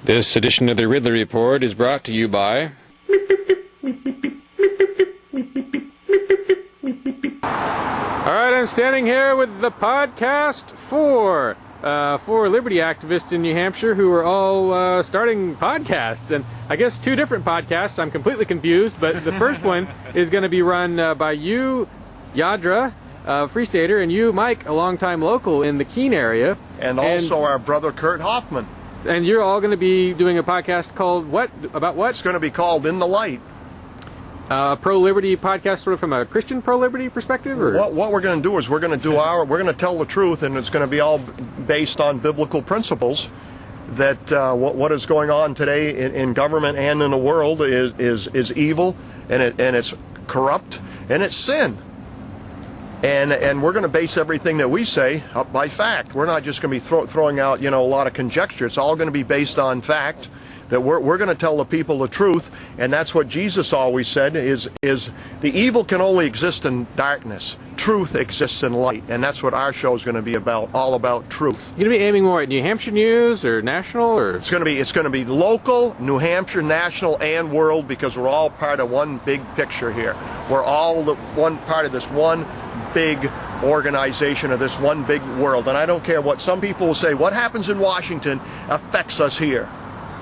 This edition of the Ridley Report is brought to you by... Alright, I'm standing here with the podcast four liberty activists in New Hampshire who are all starting podcasts. And I guess two different podcasts. I'm completely confused, but the first one is going to be run by you, Yadra, Free Stater, and you, Mike, a longtime local in the Keene area. And also our brother Kurt Hoffman. And you're all going to be doing a podcast called what? About what? It's going to be called In the Light. Pro-liberty podcast, sort of from a Christian pro-liberty perspective, or what we're going to do is we're going to tell the truth, and it's going to be all based on biblical principles. That what is going on today in government and in the world is evil, and it's corrupt, and it's sin. And we're going to base everything that we say up by fact. We're not just going to be throwing out a lot of conjecture. It's all going to be based on fact. That we're going to tell the people the truth, and that's what Jesus always said, is the evil can only exist in darkness. Truth exists in light, and that's what our show is going to be about, all about truth. You're going to be aiming more at New Hampshire news or national, or it's going to be local, New Hampshire, national, and world, because we're all part of one big picture here. We're all one part of this one big organization of this one big world, and I don't care what some people will say. What happens in Washington affects us here.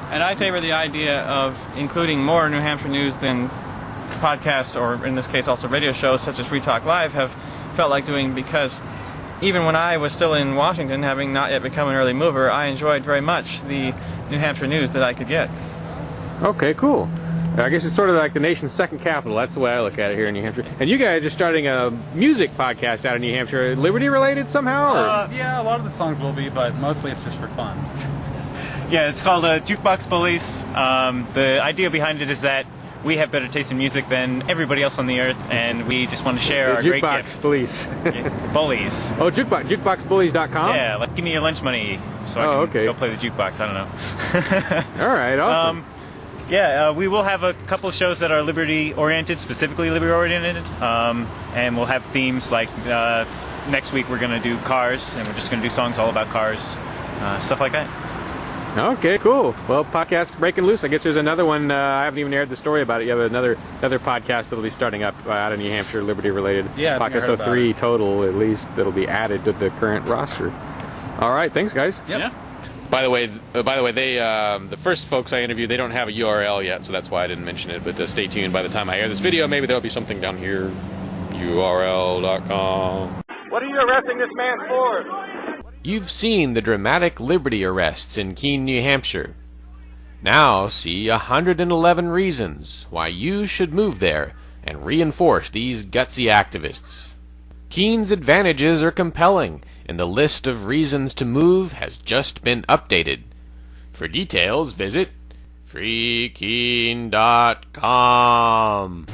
And I favor the idea of including more New Hampshire news than podcasts, or in this case also radio shows such as Free Talk Live have felt like doing, because even when I was still in Washington, having not yet become an early mover, I enjoyed very much the New Hampshire news that I could get. Okay, cool. I guess it's sort of like the nation's second capital. That's the way I look at it here in New Hampshire. And you guys are starting a music podcast out in New Hampshire. Liberty related somehow? Or? Yeah, a lot of the songs will be, but mostly it's just for fun. Yeah, it's called Jukebox Bullies. The idea behind it is that we have better taste in music than everybody else on the earth, and we just want to share our great gift. Jukebox Bullies. Bullies. Oh, jukeboxbullies.com? Yeah, like give me your lunch money so I can go play the jukebox. I don't know. All right, awesome. We will have a couple of shows that are liberty-oriented, specifically liberty-oriented, and we'll have themes like next week we're going to do cars, and we're just going to do songs all about cars, stuff like that. Okay, cool. Well, podcast breaking loose. I guess there's another one. I haven't even aired the story about it yet. But another podcast that'll be starting up out of New Hampshire, liberty-related. Yeah, podcast. So 3 total, at least, that'll be added to the current roster. All right, thanks, guys. Yep. Yeah. By the way, they the first folks I interviewed, they don't have a URL yet, so that's why I didn't mention it. But stay tuned. By the time I air this video, maybe there'll be something down here. URL.com. What are you arresting this man for? You've seen the dramatic liberty arrests in Keene, New Hampshire. Now see 111 reasons why you should move there and reinforce these gutsy activists. Keene's advantages are compelling, and the list of reasons to move has just been updated. For details, visit freekeene.com.